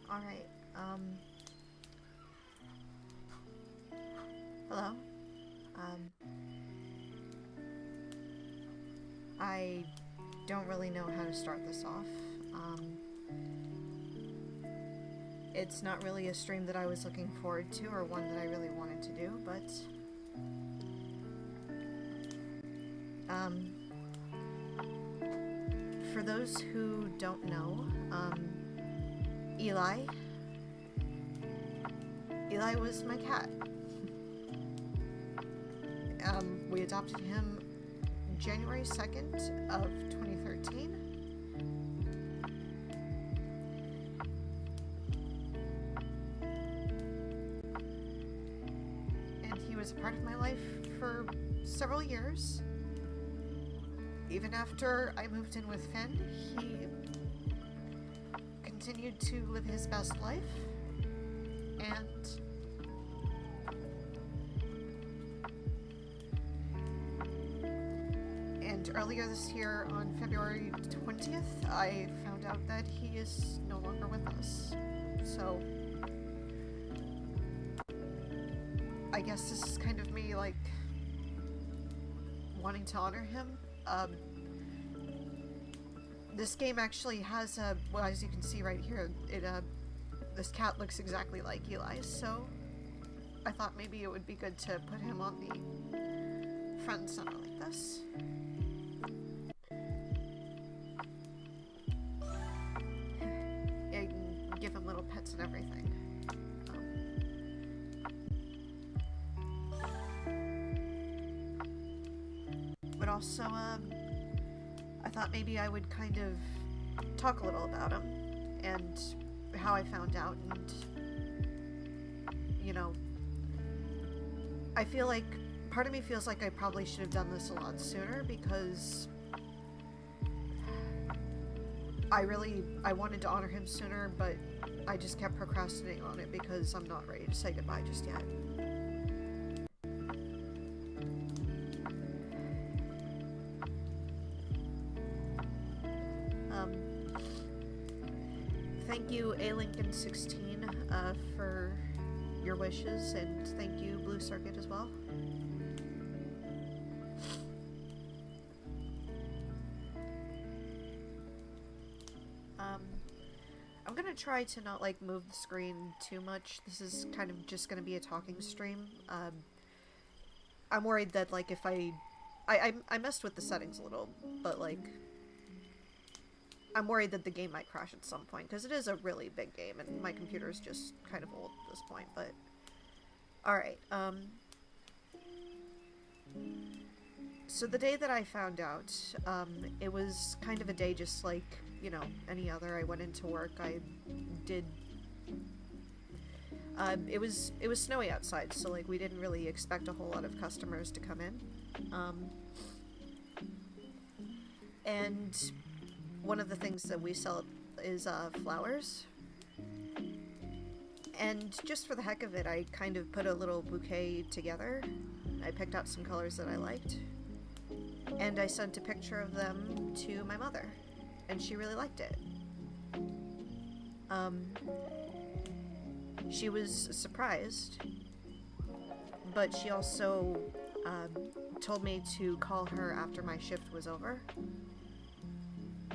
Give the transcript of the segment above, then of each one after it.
Alright, hello? I don't really know how to start this off. It's not really a stream that I was looking forward to or one that I really wanted to do, but for those who don't know, Eli was my cat. We adopted him January 2nd of 2013. And he was a part of my life for several years. Even after I moved in with Finn, he continued to live his best life, and earlier this year on February 20th, I found out that he is no longer with us. So I guess this is kind of me, like, wanting to honor him. This game actually has a, well, as you can see right here, this cat looks exactly like Eli's, so I thought maybe it would be good to put him on the front and center like this. Yeah, you can give him little pets and everything. But also, I thought maybe I would kind of talk a little about him and how I found out, and, you know, I feel like, part of me feels like I probably should have done this a lot sooner, because I wanted to honor him sooner, but I just kept procrastinating on it because I'm not ready to say goodbye just yet. Thank you, alincoln16, for your wishes, and thank you, Blue Circuit, as well. I'm gonna try to not, like, move the screen too much. This is kind of just gonna be a talking stream. I'm worried that, like, if I messed with the settings a little, but, like, I'm worried that the game might crash at some point, because it is a really big game, and my computer is just kind of old at this point, but... Alright, so the day that I found out, it was kind of a day just like, you know, any other. I went into work, I did... it was snowy outside, so, like, we didn't really expect a whole lot of customers to come in. And one of the things that we sell is, flowers. And just for the heck of it, I kind of put a little bouquet together. I picked out some colors that I liked. And I sent a picture of them to my mother. And she really liked it. She was surprised. But she also told me to call her after my shift was over.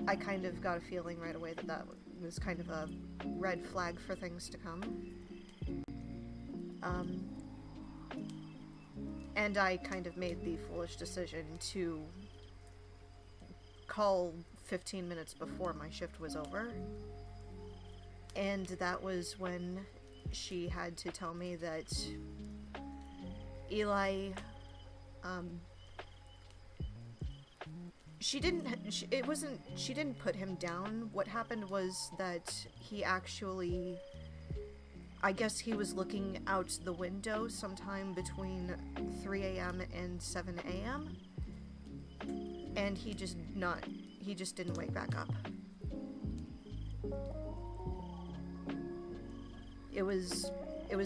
I kind of got a feeling right away that that was kind of a red flag for things to come. And I kind of made the foolish decision to call 15 minutes before my shift was over. And that was when she had to tell me that Eli, she didn't put him down. What happened was that he actually, I guess he was looking out the window sometime between 3 a.m. and 7 a.m. and he just didn't wake back up. It was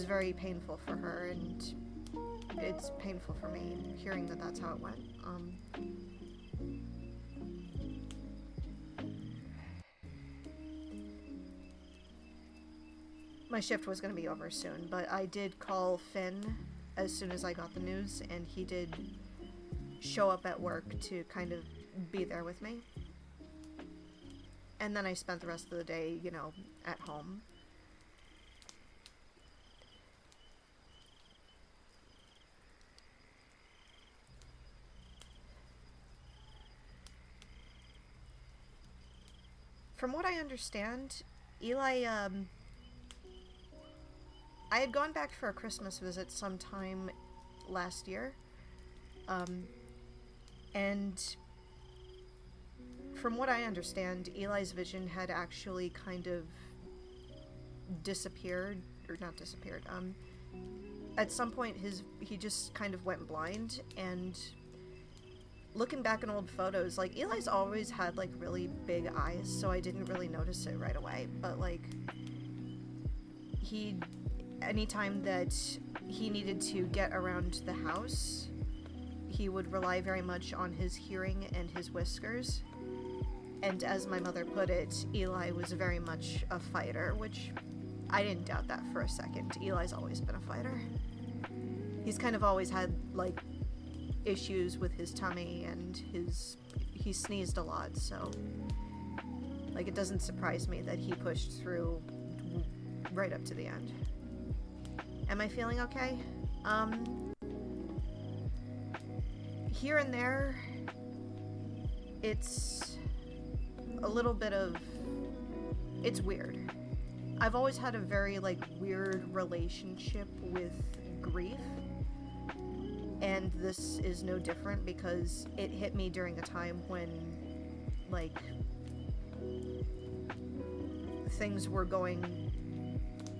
very painful for her, and it's painful for me hearing that that's how it went. My shift was going to be over soon, but I did call Finn as soon as I got the news, and he did show up at work to kind of be there with me. And then I spent the rest of the day, you know, at home. From what I understand, Eli, I had gone back for a Christmas visit sometime last year, and from what I understand, Eli's vision had actually kind of disappeared, or not disappeared, at some point he just kind of went blind, and looking back in old photos, like, Eli's always had, like, really big eyes, so I didn't really notice it right away, but, like, anytime that he needed to get around the house, he would rely very much on his hearing and his whiskers. And as my mother put it, Eli was very much a fighter, which I didn't doubt that for a second. Eli's always been a fighter. He's kind of always had, like, issues with his tummy, and he sneezed a lot, so, like, it doesn't surprise me that he pushed through right up to the end. Am I feeling okay? Here and there, it's a little bit of... it's weird. I've always had a very, like, weird relationship with grief, and this is no different because it hit me during a time when, like, things were going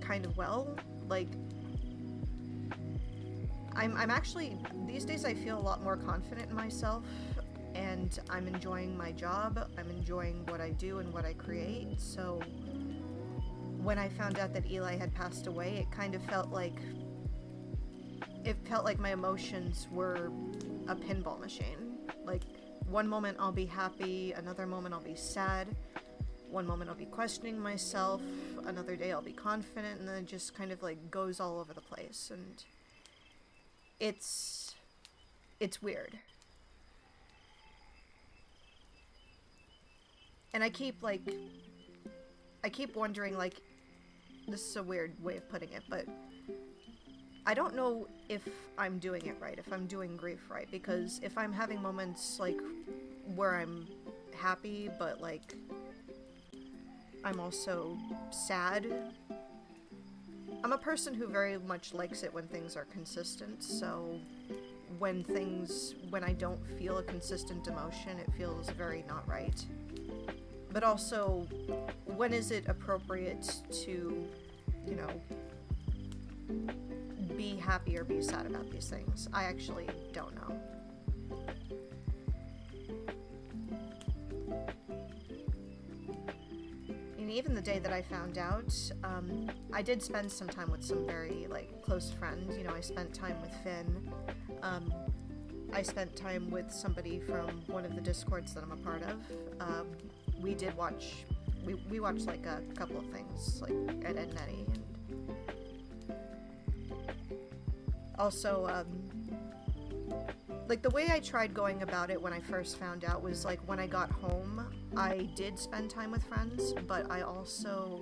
kind of well. Like, I'm actually, these days I feel a lot more confident in myself, and I'm enjoying my job, I'm enjoying what I do and what I create. So when I found out that Eli had passed away, it kind of felt like my emotions were a pinball machine. Like, one moment I'll be happy, another moment I'll be sad, one moment I'll be questioning myself, another day I'll be confident, and then it just kind of like goes all over the place, and it's weird. And I keep wondering, like, this is a weird way of putting it, but I don't know if I'm doing it right, if I'm doing grief right, because if I'm having moments, like, where I'm happy, but, like, I'm also sad. I'm a person who very much likes it when things are consistent, so when I don't feel a consistent emotion, it feels very not right. But also, when is it appropriate to, you know, be happy or be sad about these things? I actually don't know. And even the day that I found out, I did spend some time with some very, like, close friends. You know, I spent time with Finn. I spent time with somebody from one of the Discords that I'm a part of. We watched like a couple of things, like Ed, Edd n Eddy, and also, like, the way I tried going about it when I first found out was, like, when I got home, I did spend time with friends, but I also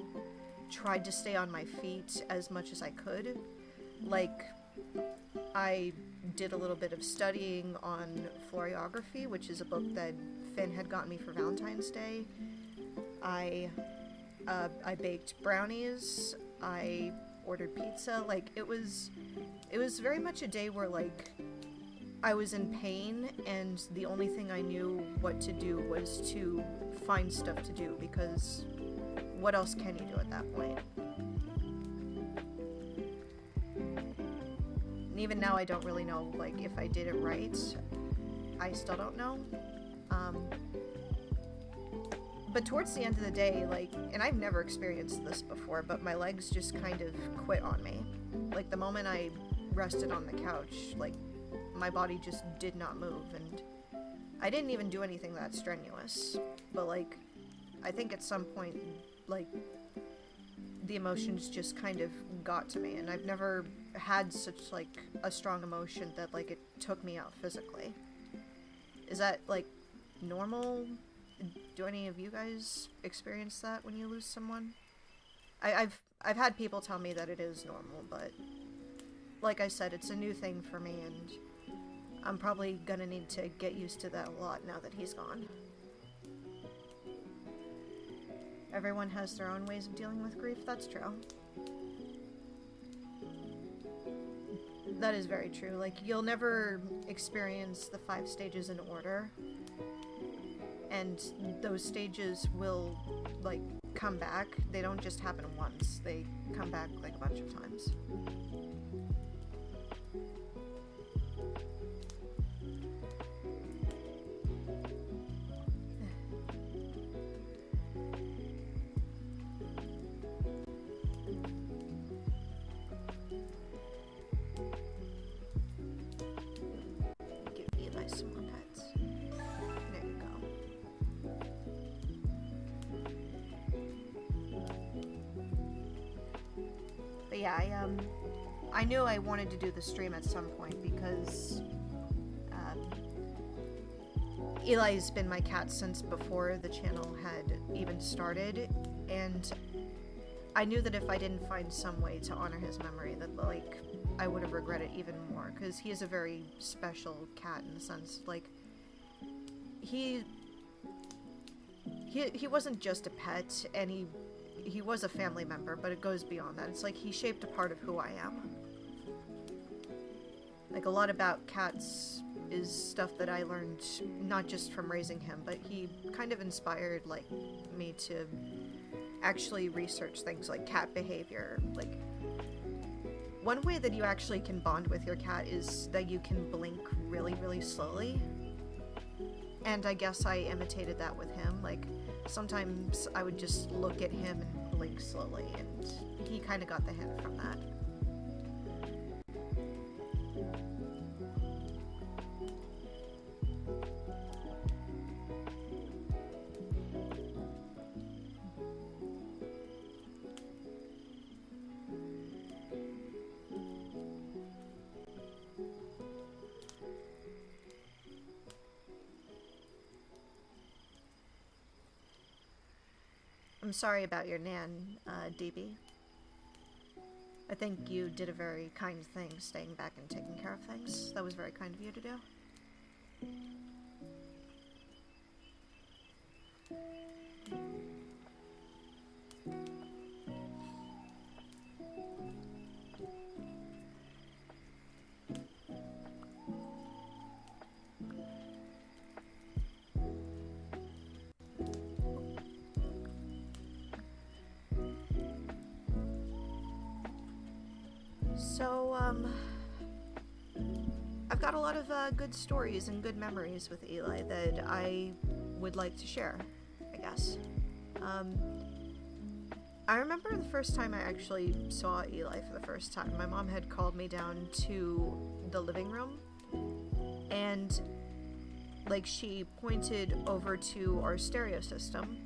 tried to stay on my feet as much as I could. Like, I did a little bit of studying on Floriography, which is a book that Finn had gotten me for Valentine's Day. I baked brownies. I ordered pizza. Like, it was very much a day where, like, I was in pain, and the only thing I knew what to do was to find stuff to do, because what else can you do at that point? And even now, I don't really know, like, if I did it right. I still don't know. But towards the end of the day, like, and I've never experienced this before, but my legs just kind of quit on me. Like, the moment I rested on the couch, like, my body just did not move, and I didn't even do anything that strenuous. But, like, I think at some point, like, the emotions just kind of got to me, and I've never had such, like, a strong emotion that, like, it took me out physically. Is that, like, normal? Do any of you guys experience that when you lose someone? I've had people tell me that it is normal, but like I said, it's a new thing for me, and I'm probably gonna need to get used to that a lot now that he's gone. Everyone has their own ways of dealing with grief, that's true. That is very true. Like, you'll never experience the 5 stages in order, and those stages will, like, come back. They don't just happen once. They come back, like, a bunch of times. Give Eli some more pets. There you go. But yeah, I knew I wanted to do the stream at some point because Eli's been my cat since before the channel had even started, and I knew that if I didn't find some way to honor his memory, that, like, I would have regretted even more, because he is a very special cat in the sense, like, he wasn't just a pet, and he was a family member, but it goes beyond that. It's like he shaped a part of who I am. Like, a lot about cats is stuff that I learned not just from raising him, but he kind of inspired, like, me to actually research things like cat behavior. Like, one way that you actually can bond with your cat is that you can blink really, really slowly. And I guess I imitated that with him. Like, sometimes I would just look at him and blink slowly, and he kind of got the hint from that. I'm sorry about your nan, DB. I think you did a very kind thing staying back and taking care of things. That was very kind of you to do. So, I've got a lot of good stories and good memories with Eli that I would like to share, I guess. I remember the first time I actually saw Eli for the first time. My mom had called me down to the living room, and, like, she pointed over to our stereo system.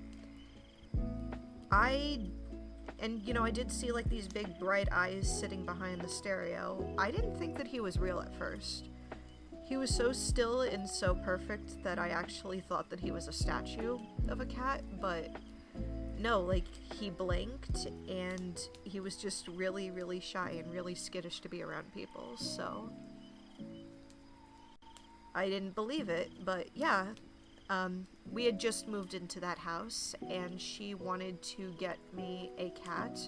And, you know, I did see, like, these big bright eyes sitting behind the stereo. I didn't think that he was real at first. He was so still and so perfect that I actually thought that he was a statue of a cat, but no, like, he blinked, and he was just really, really shy and really skittish to be around people, so I didn't believe it, but yeah. We had just moved into that house, and she wanted to get me a cat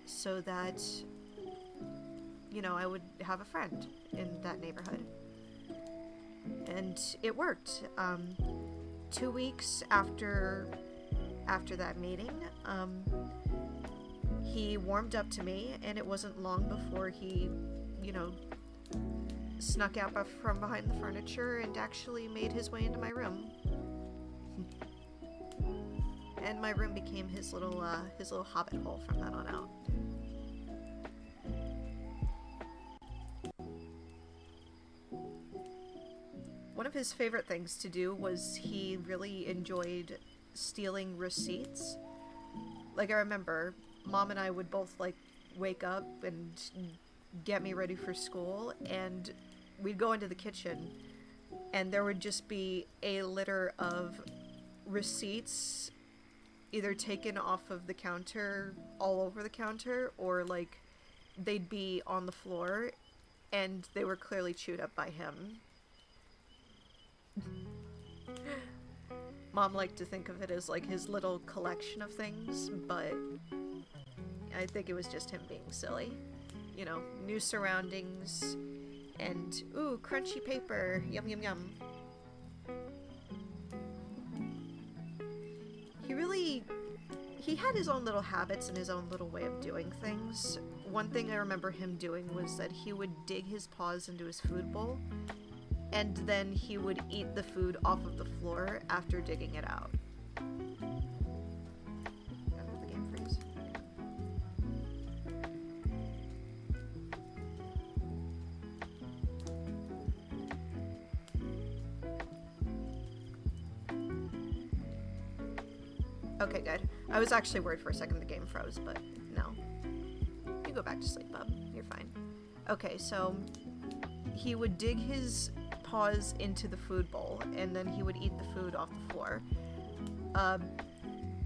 so that, you know, I would have a friend in that neighborhood. And it worked. 2 weeks after that meeting, he warmed up to me, and it wasn't long before he, you know, snuck out from behind the furniture and actually made his way into my room. And my room became his little hobbit hole from that on out. One of his favorite things to do was he really enjoyed stealing receipts. Like, I remember Mom and I would both, like, wake up and get me ready for school, and we'd go into the kitchen, and there would just be a litter of receipts either taken off of the counter, all over the counter, or, like, they'd be on the floor, and they were clearly chewed up by him. Mom liked to think of it as, like, his little collection of things, but I think it was just him being silly. You know, new surroundings, and, ooh, crunchy paper, yum yum yum. He had his own little habits and his own little way of doing things. One thing I remember him doing was that he would dig his paws into his food bowl, and then he would eat the food off of the floor after digging it out. The game freeze. Okay, good. I was actually worried for a second the game froze, but no. You go back to sleep, bub. You're fine. Okay, so he would dig his paws into the food bowl, and then he would eat the food off the floor.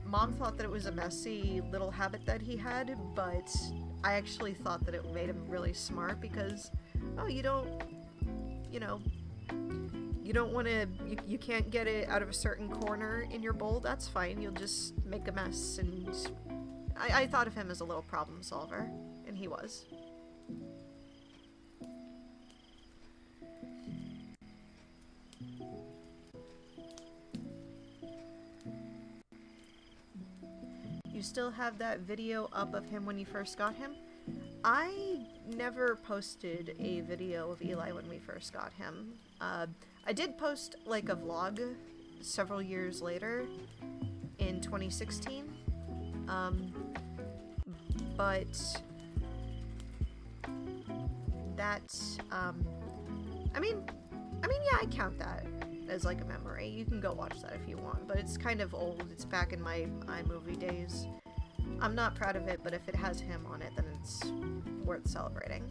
Mom thought that it was a messy little habit that he had, but I actually thought that it made him really smart because, oh, you don't want to, you can't get it out of a certain corner in your bowl, that's fine, you'll just make a mess, and I thought of him as a little problem solver, and he was. You still have that video up of him when you first got him? I never posted a video of Eli when we first got him. I did post like a vlog several years later in 2016. But that, I mean, yeah, I count that as like a memory. You can go watch that if you want, but it's kind of old. It's back in my iMovie days. I'm not proud of it, but if it has him on it, then it's worth celebrating.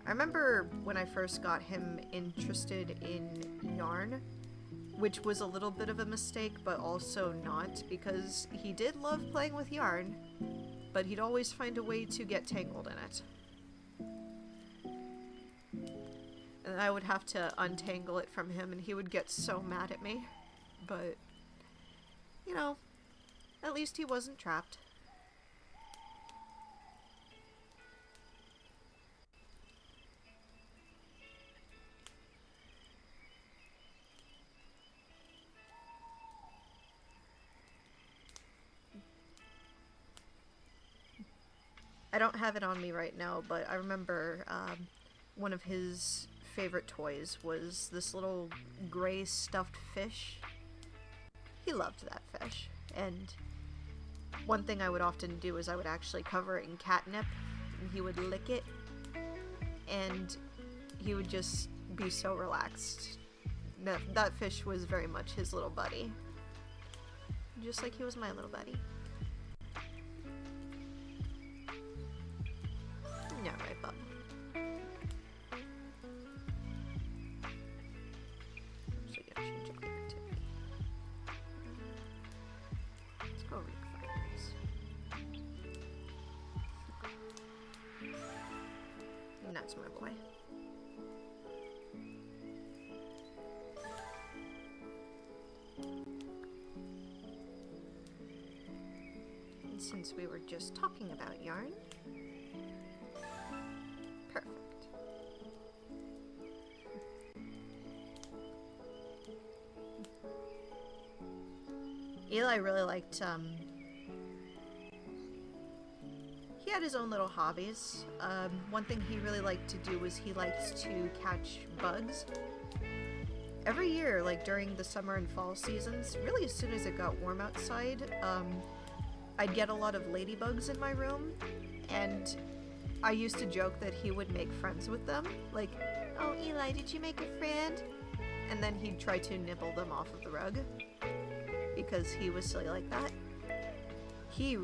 I remember when I first got him interested in yarn, which was a little bit of a mistake, but also not, because he did love playing with yarn, but he'd always find a way to get tangled in it. And I would have to untangle it from him, and he would get so mad at me. But, you know, at least he wasn't trapped. I don't have it on me right now, but I remember one of his favorite toys was this little gray stuffed fish. He loved that fish, and one thing I would often do is I would actually cover it in catnip, and he would lick it, and he would just be so relaxed. That fish was very much his little buddy. Just like he was my little buddy. Yeah, right, bub. So yeah, change of activity. Let's go read fires. And that's my boy. And since we were just talking about yarn, perfect. Eli really liked, he had his own little hobbies. One thing he really liked to do was he liked to catch bugs. Every year, like during the summer and fall seasons, really as soon as it got warm outside, I'd get a lot of ladybugs in my room, and I used to joke that he would make friends with them. Like, oh, Eli, did you make a friend? And then he'd try to nibble them off of the rug, because he was silly like that. He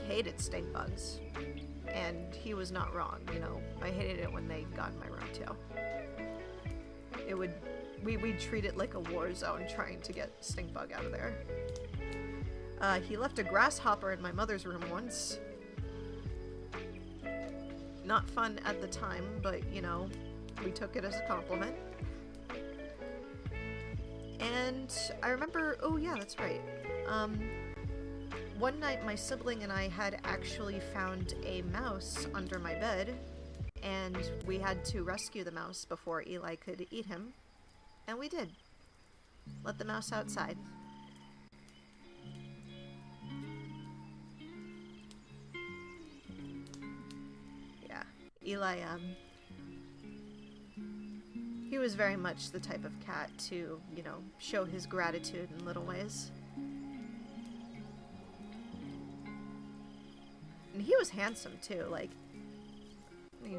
hated stink bugs. And he was not wrong, you know. I hated it when they got in my room, too. We'd treat it like a war zone trying to get stink bug out of there. He left a grasshopper in my mother's room once. Not fun at the time, but, you know, we took it as a compliment. And I remember, oh yeah, that's right. One night my sibling and I had actually found a mouse under my bed, and we had to rescue the mouse before Eli could eat him. And we did. Let the mouse outside. Eli, he was very much the type of cat to, you know, show his gratitude in little ways. And he was handsome, too, like, let me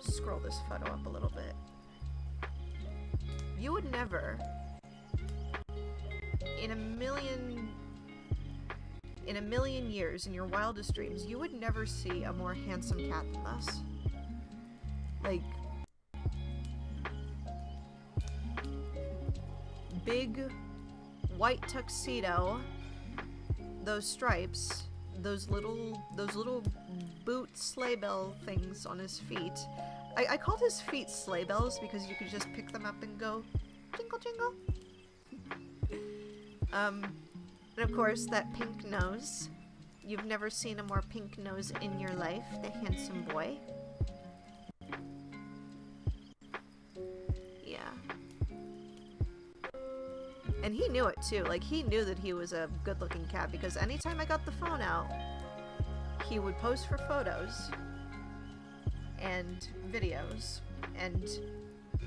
scroll this photo up a little bit. You would never, in a million years, in your wildest dreams, you would never see a more handsome cat than this. Like, big white tuxedo, those stripes, those little boot sleigh bell things on his feet. I called his feet sleigh bells because you could just pick them up and go jingle jingle. And of course that pink nose. You've never seen a more pink nose in your life, the handsome boy. And he knew it too. Like, he knew that he was a good-looking cat because anytime I got the phone out, he would pose for photos and videos, and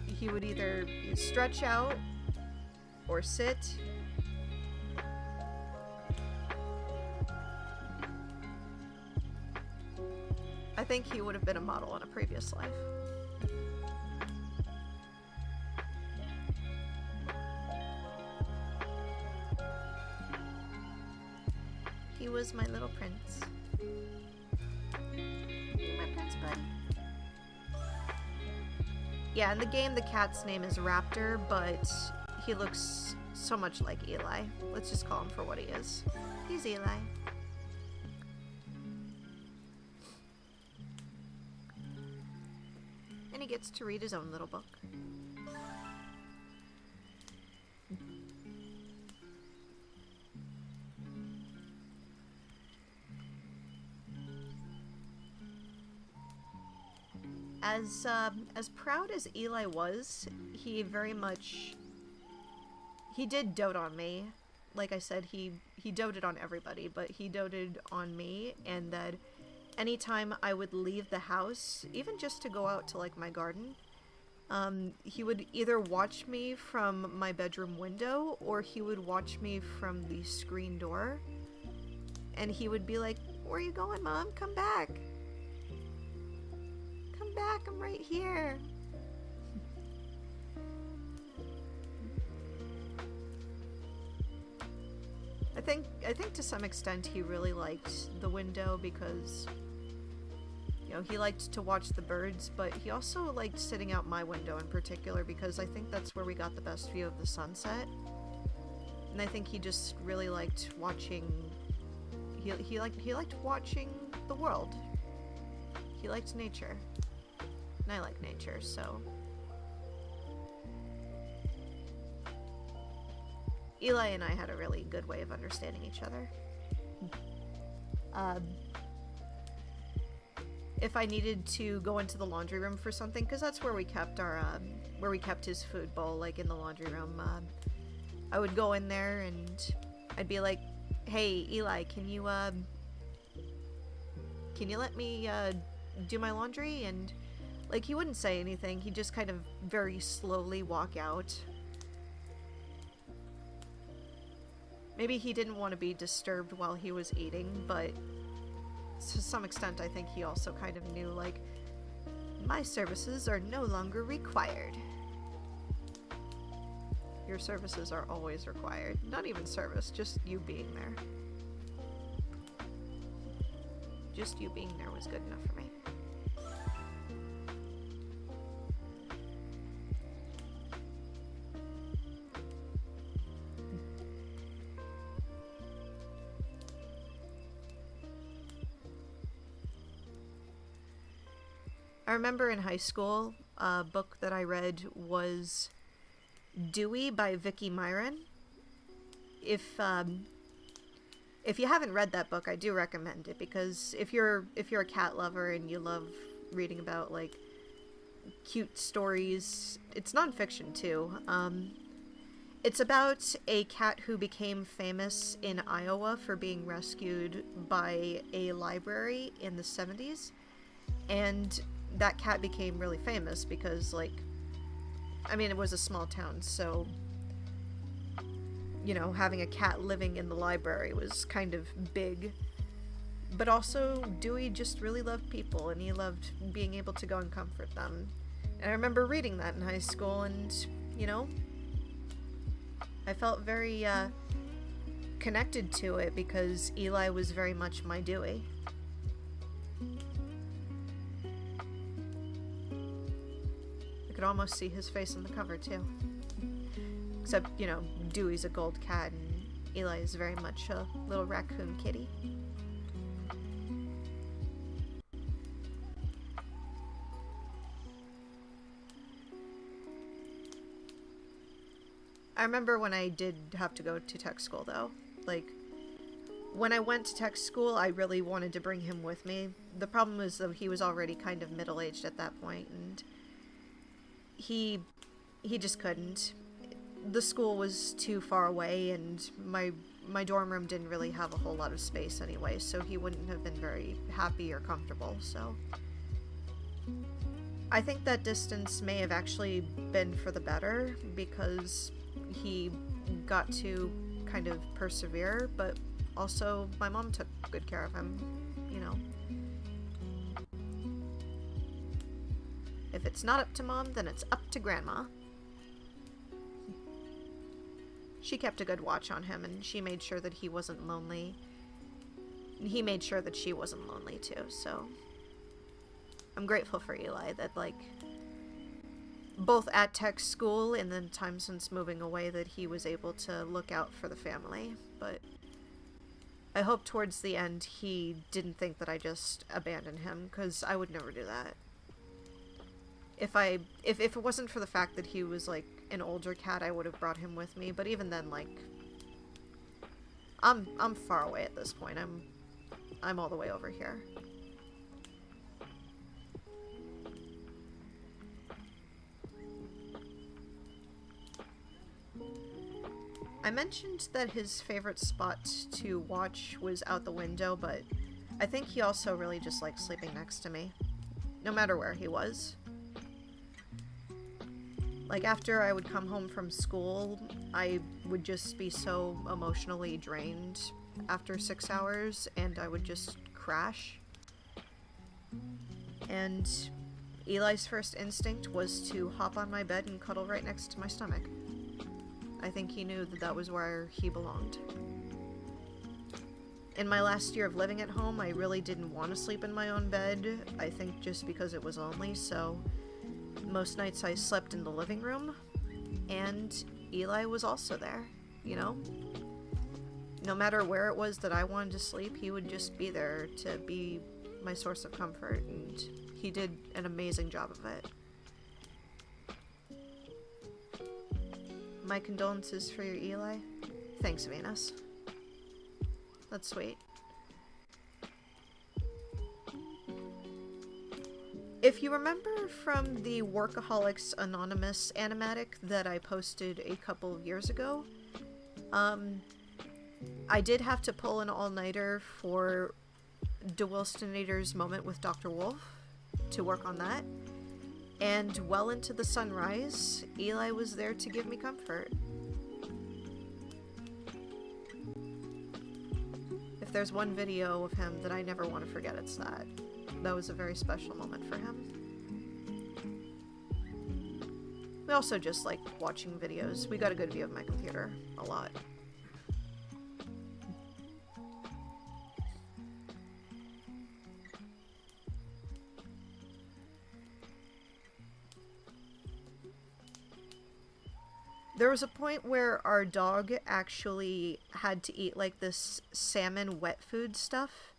he would either stretch out or sit. I think he would have been a model in a previous life. He was my little prince. My prince bud. Yeah, in the game the cat's name is Raptor, but he looks so much like Eli. Let's just call him for what he is. He's Eli. And he gets to read his own little book. As proud as Eli was, he did dote on me. Like I said, he doted on everybody, but he doted on me, and that anytime I would leave the house, even just to go out to, like, my garden, he would either watch me from my bedroom window, or he would watch me from the screen door, and he would be like, "Where are you going, Mom? Come back. Come back, I'm right here." I think to some extent he really liked the window because, you know, he liked to watch the birds, but he also liked sitting out my window in particular because I think that's where we got the best view of the sunset. And I think he just really liked watching, he liked watching the world. He liked nature. And I like nature, so. Eli and I had a really good way of understanding each other. If I needed to go into the laundry room for something, because that's where we kept his food bowl, like in the laundry room, I would go in there and I'd be like, "Hey, Eli, can you let me, do my laundry?" And, like, he wouldn't say anything, he'd just kind of very slowly walk out. Maybe he didn't want to be disturbed while he was eating, but to some extent I think he also kind of knew, like, my services are no longer required. Your services are always required. Not even service, just you being there. Just you being there was good enough for me. I remember in high school, a book that I read was Dewey by Vicky Myron. If you haven't read that book, I do recommend it, because if you're a cat lover and you love reading about, like, cute stories, it's nonfiction too. It's about a cat who became famous in Iowa for being rescued by a library in the 70s, and that cat became really famous because, like, I mean, it was a small town, so, you know, having a cat living in the library was kind of big. But also, Dewey just really loved people, and he loved being able to go and comfort them. And I remember reading that in high school, and, you know, I felt very, connected to it because Eli was very much my Dewey. I could almost see his face on the cover, too. Except, you know, Dewey's a gold cat, and Eli is very much a little raccoon kitty. I remember when I did have to go to tech school, though. Like, when I went to tech school, I really wanted to bring him with me. The problem was that he was already kind of middle-aged at that point, and he just couldn't. the school was too far away, and my dorm room didn't really have a whole lot of space anyway, so he wouldn't have been very happy or comfortable, so... I think that distance may have actually been for the better, because he got to kind of persevere, but also my mom took good care of him, you know. If it's not up to Mom, then it's up to Grandma. She kept a good watch on him, and she made sure that he wasn't lonely. He made sure that she wasn't lonely too, so... I'm grateful for Eli that, like, both at tech school and then time since moving away, that he was able to look out for the family. But I hope towards the end he didn't think that I just abandoned him, because I would never do that. If it wasn't for the fact that he was, like, an older cat, I would have brought him with me, but even then, like, I'm far away at this point. I'm all the way over here. I mentioned that his favorite spot to watch was out the window, but I think he also really just liked sleeping next to me, no matter where he was. Like, after I would come home from school, I would just be so emotionally drained after 6 hours, and I would just crash. And Eli's first instinct was to hop on my bed and cuddle right next to my stomach. I think he knew that that was where he belonged. In my last year of living at home, I really didn't want to sleep in my own bed, I think just because it was lonely, so most nights I slept in the living room, and Eli was also there, you know? No matter where it was that I wanted to sleep, he would just be there to be my source of comfort, and he did an amazing job of it. My condolences for your Eli. Thanks, Venus. That's sweet. If you remember from the Workaholics Anonymous animatic that I posted a couple of years ago, I did have to pull an all-nighter for DeWilstonator's moment with Dr. Wolf to work on that. And well into the sunrise, Eli was there to give me comfort. If there's one video of him that I never want to forget, it's that. That was a very special moment for him. We also just like watching videos. We got a good view of my computer a lot. There was a point where our dog actually had to eat like this salmon wet food stuff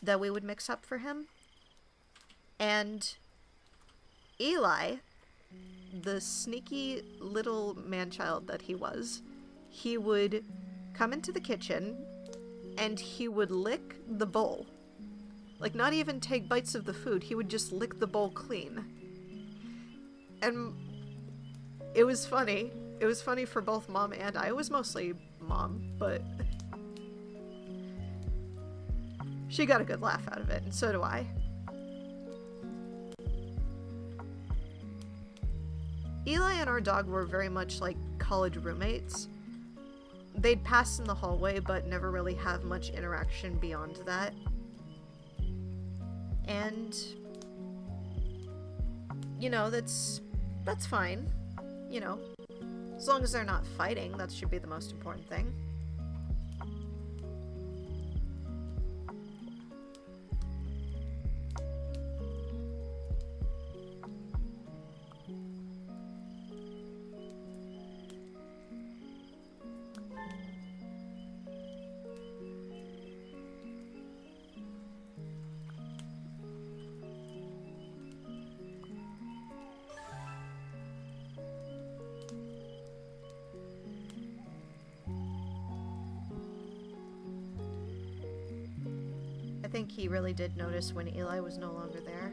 that we would mix up for him. And Eli, the sneaky little man-child that he was, he would come into the kitchen and he would lick the bowl. Like, not even take bites of the food, he would just lick the bowl clean. And it was funny. It was funny for both Mom and I. It was mostly Mom, but she got a good laugh out of it, and so do I. Eli and our dog were very much like college roommates. They'd pass in the hallway, but never really have much interaction beyond that. And, you know, that's fine, you know. As long as they're not fighting, that should be the most important thing. I think he really did notice when Eli was no longer there.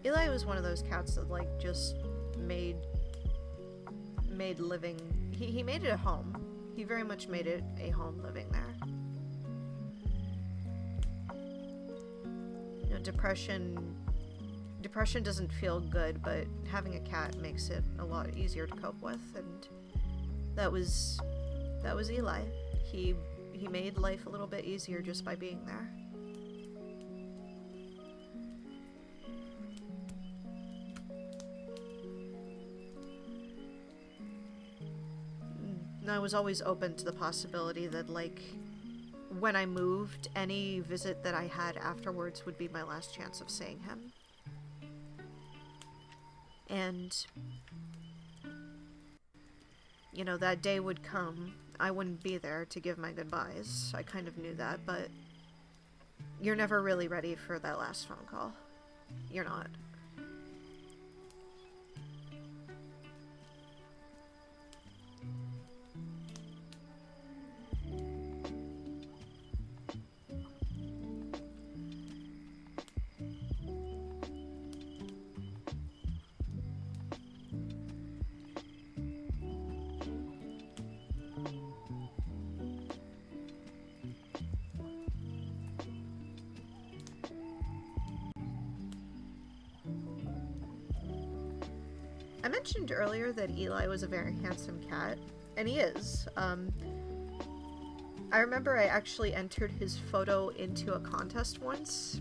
Eli was one of those cats that, like, just made living... He made it a home. He very much made it a home living there. You know, depression doesn't feel good, but having a cat makes it a lot easier to cope with, and that was Eli. He made life a little bit easier just by being there. And I was always open to the possibility that, like, when I moved, any visit that I had afterwards would be my last chance of seeing him. And, you know, that day would come. I wouldn't be there to give my goodbyes. I kind of knew that, but you're never really ready for that last phone call. You're not. I mentioned earlier that Eli was a very handsome cat, and he is. I remember I actually entered his photo into a contest once.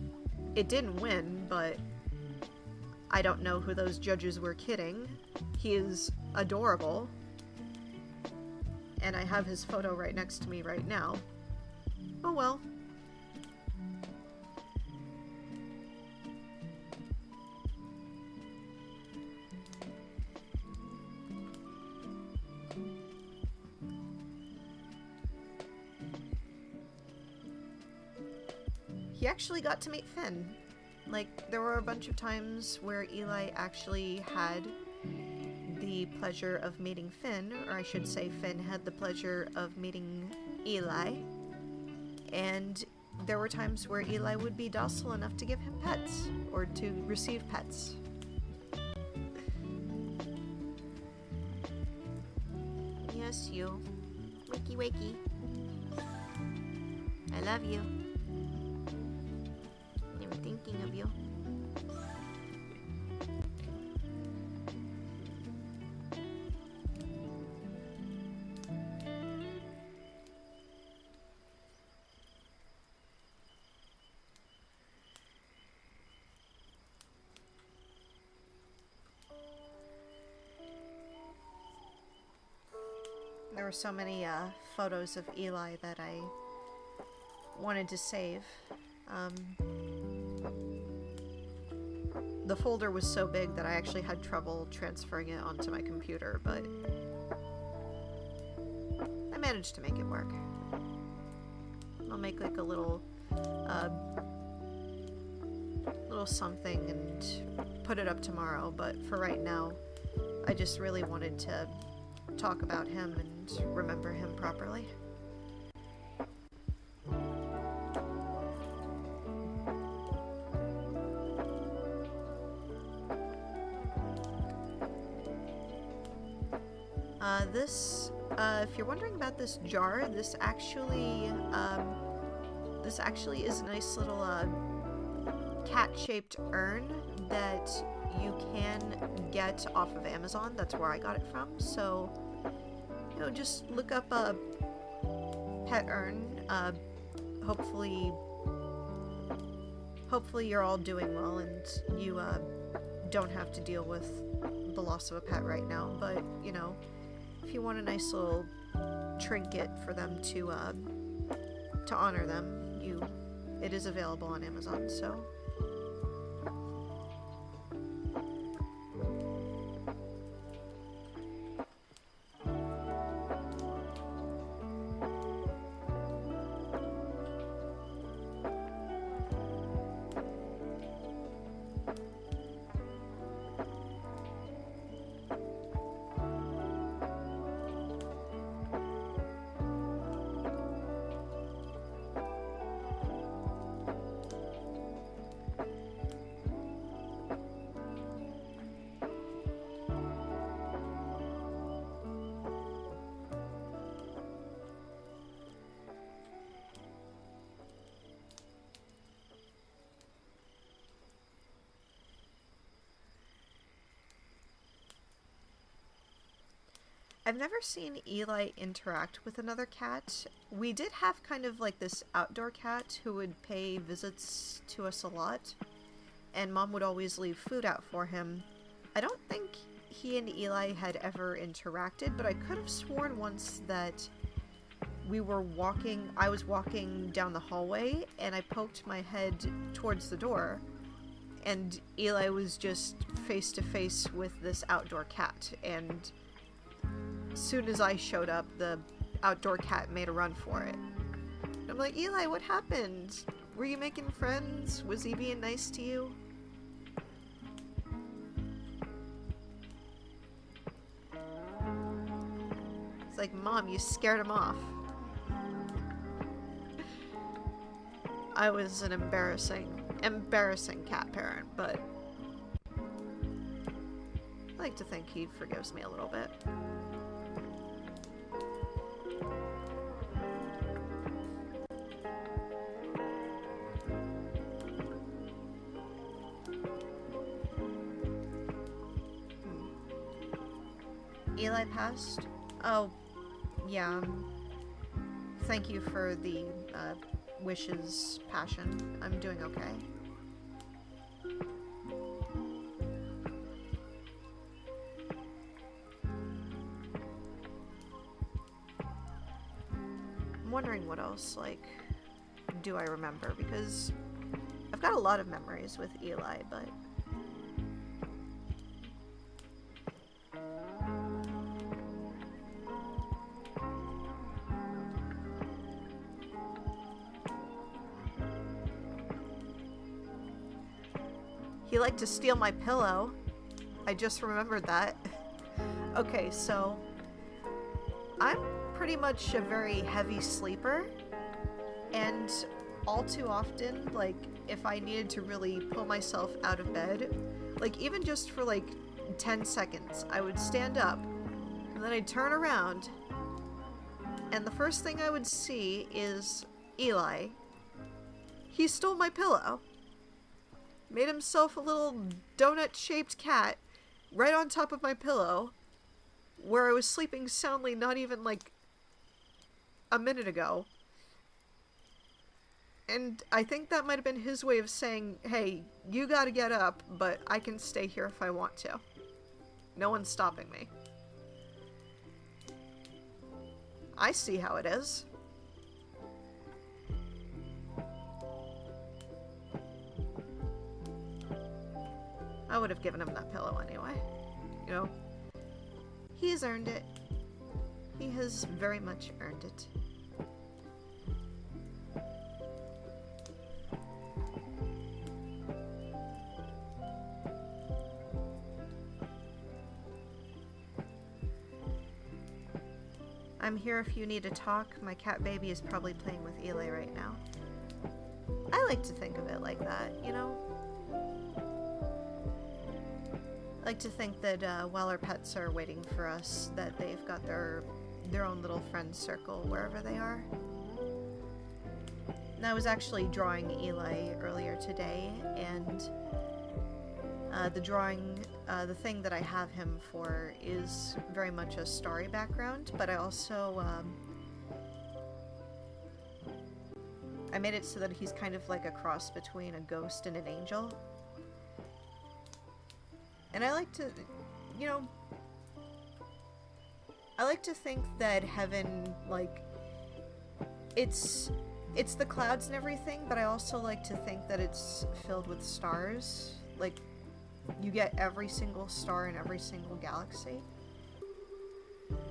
It didn't win, but I don't know who those judges were kidding. He is adorable, and I have his photo right next to me right now. Oh well. He actually got to meet Finn. Like, there were a bunch of times where Eli actually had the pleasure of meeting Finn, or I should say Finn had the pleasure of meeting Eli. And there were times where Eli would be docile enough to give him pets, or to receive pets. Yes, you. Wakey wakey. I love you. Thinking of you. There were so many photos of Eli that I wanted to save. The folder was so big that I actually had trouble transferring it onto my computer, but I managed to make it work. I'll make like a little something and put it up tomorrow, but for right now, I just really wanted to talk about him and remember him properly. If you're wondering about this jar, this actually is a nice little cat-shaped urn that you can get off of Amazon. That's where I got it from. So, you know, just look up a pet urn. Hopefully you're all doing well and you don't have to deal with the loss of a pet right now. But, you know, if you want a nice little trinket for them to honor them, it is available on Amazon, so. I've never seen Eli interact with another cat. We did have kind of like this outdoor cat who would pay visits to us a lot, and Mom would always leave food out for him. I don't think he and Eli had ever interacted, but I could have sworn once that I was walking down the hallway, and I poked my head towards the door, and Eli was just face to face with this outdoor cat, and as soon as I showed up, the outdoor cat made a run for it. I'm like, Eli, what happened? Were you making friends? Was he being nice to you? It's like, Mom, you scared him off. I was an embarrassing cat parent, but I like to think he forgives me a little bit. Eli passed? Oh, yeah. Thank you for the wishes, Passion. I'm doing okay. I'm wondering what else, like, do I remember? Because I've got a lot of memories with Eli, but he liked to steal my pillow. I just remembered that. Okay, so I'm pretty much a very heavy sleeper, and all too often, like, if I needed to really pull myself out of bed, like, even just for like 10 seconds, I would stand up, and then I'd turn around, and the first thing I would see is Eli. He stole my pillow. Made himself a little donut-shaped cat right on top of my pillow, where I was sleeping soundly not even, like, a minute ago. And I think that might have been his way of saying, hey, you gotta get up, but I can stay here if I want to. No one's stopping me. I see how it is. I would have given him that pillow anyway. You know, he's earned it. He has very much earned it. I'm here if you need to talk. My cat baby is probably playing with Eli right now. I like to think of it like that, you know? I like to think that while our pets are waiting for us, that they've got their own little friend circle wherever they are. And I was actually drawing Eli earlier today, and the thing that I have him for is very much a starry background, but I also I made it so that he's kind of like a cross between a ghost and an angel. And I like to, you know, I like to think that heaven, like, it's the clouds and everything, but I also like to think that it's filled with stars. Like, you get every single star in every single galaxy.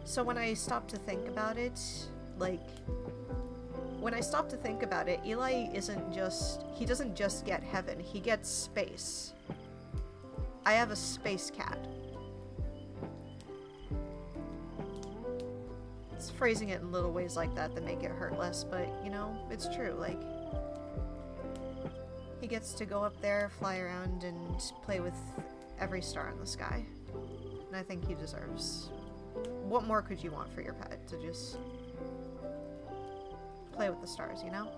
So when I stop to think about it, like, Eli he doesn't just get heaven, he gets space. I have a space cat. It's phrasing it in little ways like that make it hurt less, but, you know, it's true, like, he gets to go up there, fly around, and play with every star in the sky. And I think he deserves... What more could you want for your pet? To just play with the stars, you know?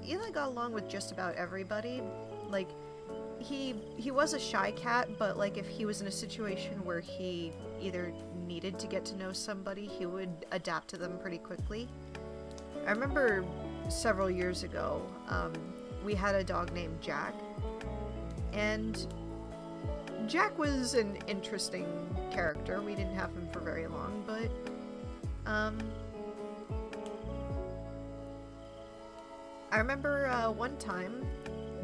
Eli got along with just about everybody. Like, he was a shy cat, but like if he was in a situation where he either needed to get to know somebody, he would adapt to them pretty quickly. I remember several years ago, we had a dog named Jack, and Jack was an interesting character. We didn't have him for very long, but I remember one time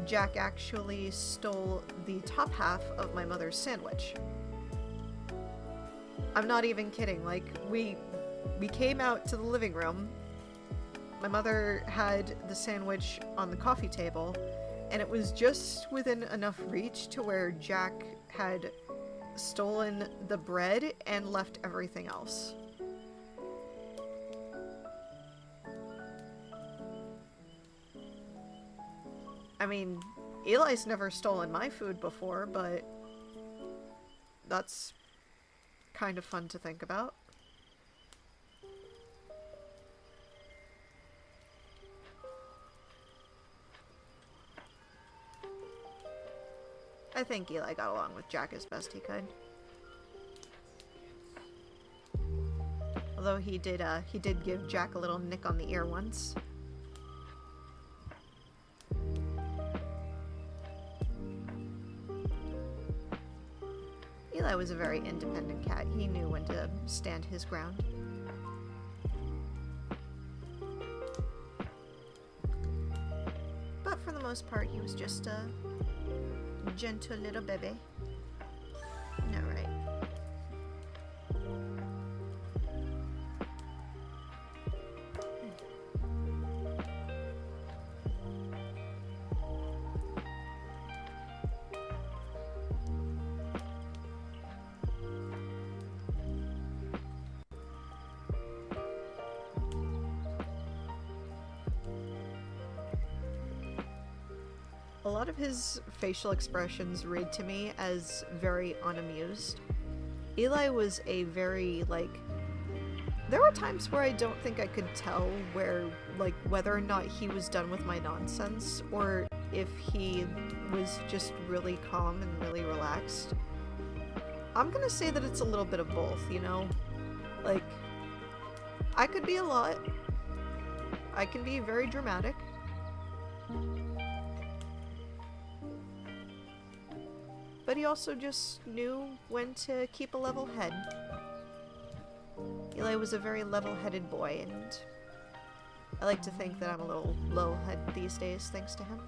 Jack actually stole the top half of my mother's sandwich. I'm not even kidding. Like, we came out to the living room. My mother had the sandwich on the coffee table, and it was just within enough reach to where Jack had stolen the bread and left everything else. I mean, Eli's never stolen my food before, but that's kind of fun to think about. I think Eli got along with Jack as best he could. Although he did give Jack a little nick on the ear once. Eli was a very independent cat. He knew when to stand his ground. But for the most part, he was just a gentle little baby. No, right? A lot of his facial expressions read to me as very unamused. Eli was a very, like... There were times where I don't think I could tell whether or not he was done with my nonsense, or if he was just really calm and really relaxed. I'm gonna say that it's a little bit of both, you know? Like, I could be a lot. I can be very dramatic. But he also just knew when to keep a level head. Eli was a very level-headed boy, and I like to think that I'm a little low-head these days, thanks to him.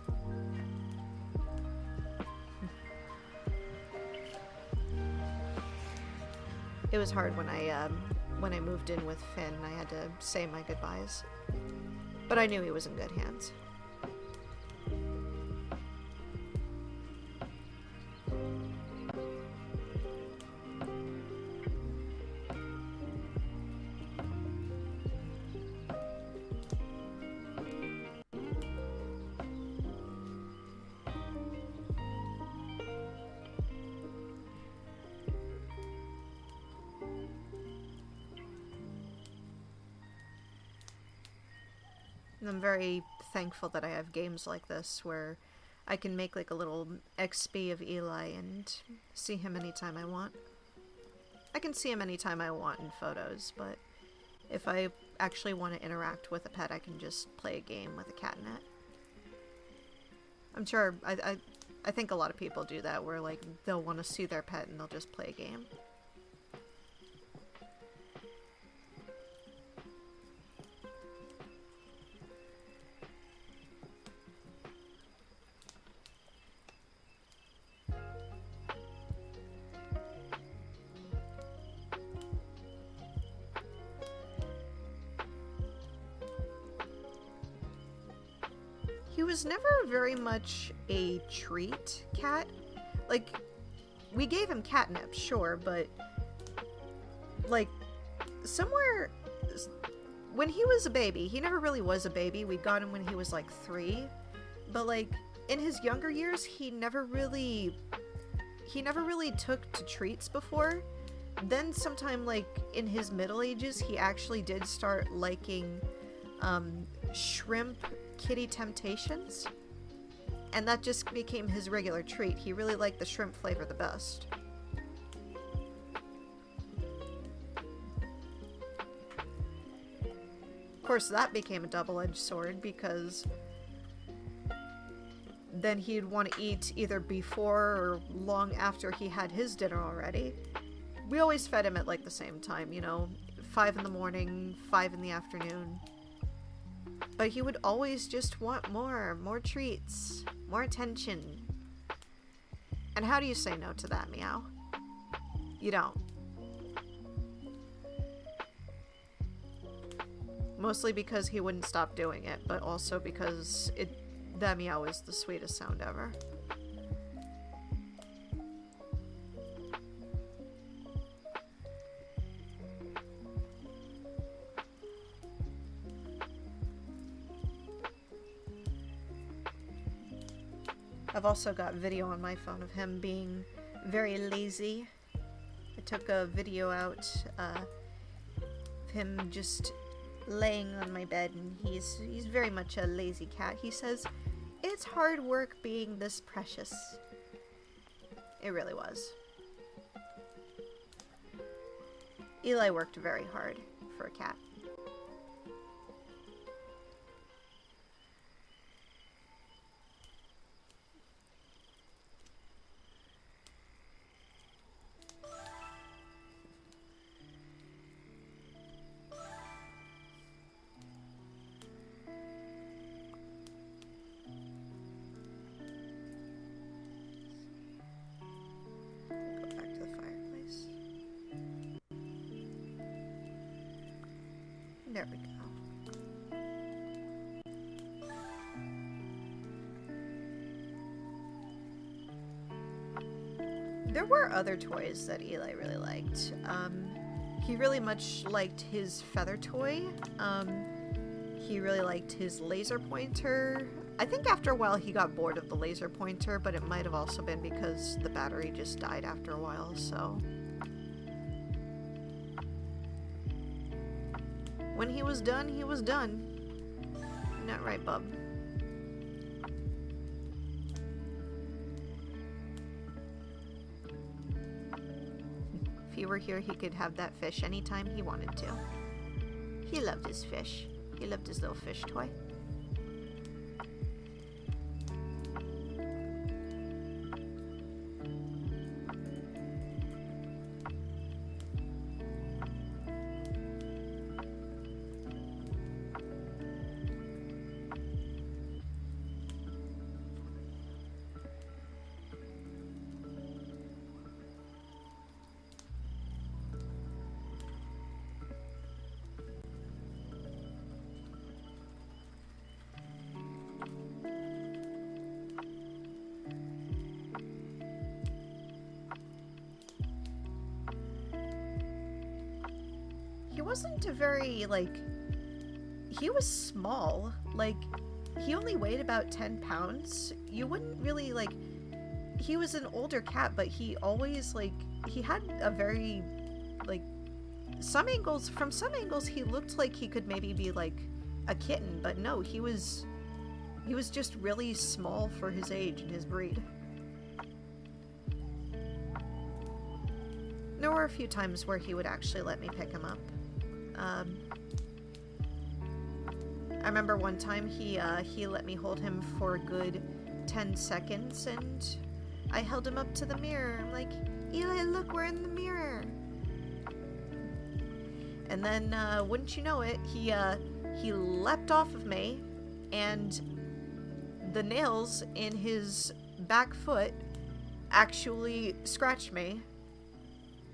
It was hard when I moved in with Finn. I had to say my goodbyes. But I knew he was in good hands. And I'm very thankful that I have games like this where I can make like a little XP of Eli and see him anytime I want. I can see him anytime I want in photos, but if I actually want to interact with a pet, I can just play a game with a catnet. I'm sure, I think a lot of people do that, where like they'll want to see their pet and they'll just play a game. He was never very much a treat cat. Like, we gave him catnip, sure, but like, somewhere when he was a baby, he never really was a baby. We got him when he was like 3, but like in his younger years, he never really took to treats before. Then sometime like in his middle ages, he actually did start liking shrimp, kitty temptations, and that just became his regular treat. He really liked the shrimp flavor the best. Of course, that became a double-edged sword because then he'd want to eat either before or long after he had his dinner already. We always fed him at like the same time, you know, 5 in the morning, 5 in the afternoon. But he would always just want more treats, more attention. And how do you say no to that, Meow? You don't. Mostly because he wouldn't stop doing it, but also because that meow is the sweetest sound ever. I've also got video on my phone of him being very lazy. I took a video out of him just laying on my bed, and he's very much a lazy cat. He says, "It's hard work being this precious." It really was. Eli worked very hard for a cat. There we go. There were other toys that Eli really liked. He really much liked his feather toy. He really liked his laser pointer. I think after a while he got bored of the laser pointer, but it might have also been because the battery just died after a while, so... When he was done, he was done. Isn't that right, bub? If he were here, he could have that fish anytime he wanted to. He loved his fish. He loved his little fish toy. He wasn't a very, like, he was small. Like, he only weighed about 10 pounds. You wouldn't really, like, he was an older cat, but he always, like, he had a very, like, from some angles, he looked like he could maybe be, like, a kitten, but no, he was just really small for his age and his breed. There were a few times where he would actually let me pick him up. I remember one time he let me hold him for a good 10 seconds, and I held him up to the mirror. I'm like, Eli, look, we're in the mirror. And then, wouldn't you know it, he leapt off of me, and the nails in his back foot actually scratched me.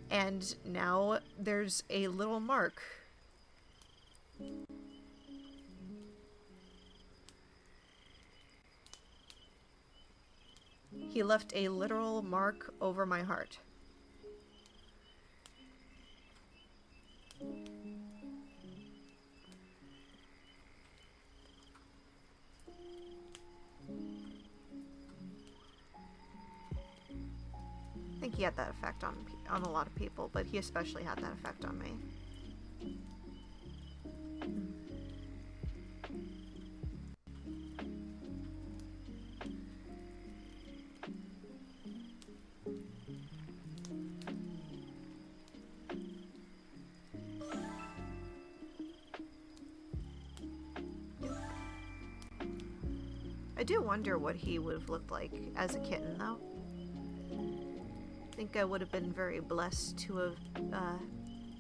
And now there's a little mark. He left a literal mark over my heart. I think he had that effect on a lot of people, but he especially had that effect on me. do wonder what he would have looked like as a kitten, though. I think I would have been very blessed to have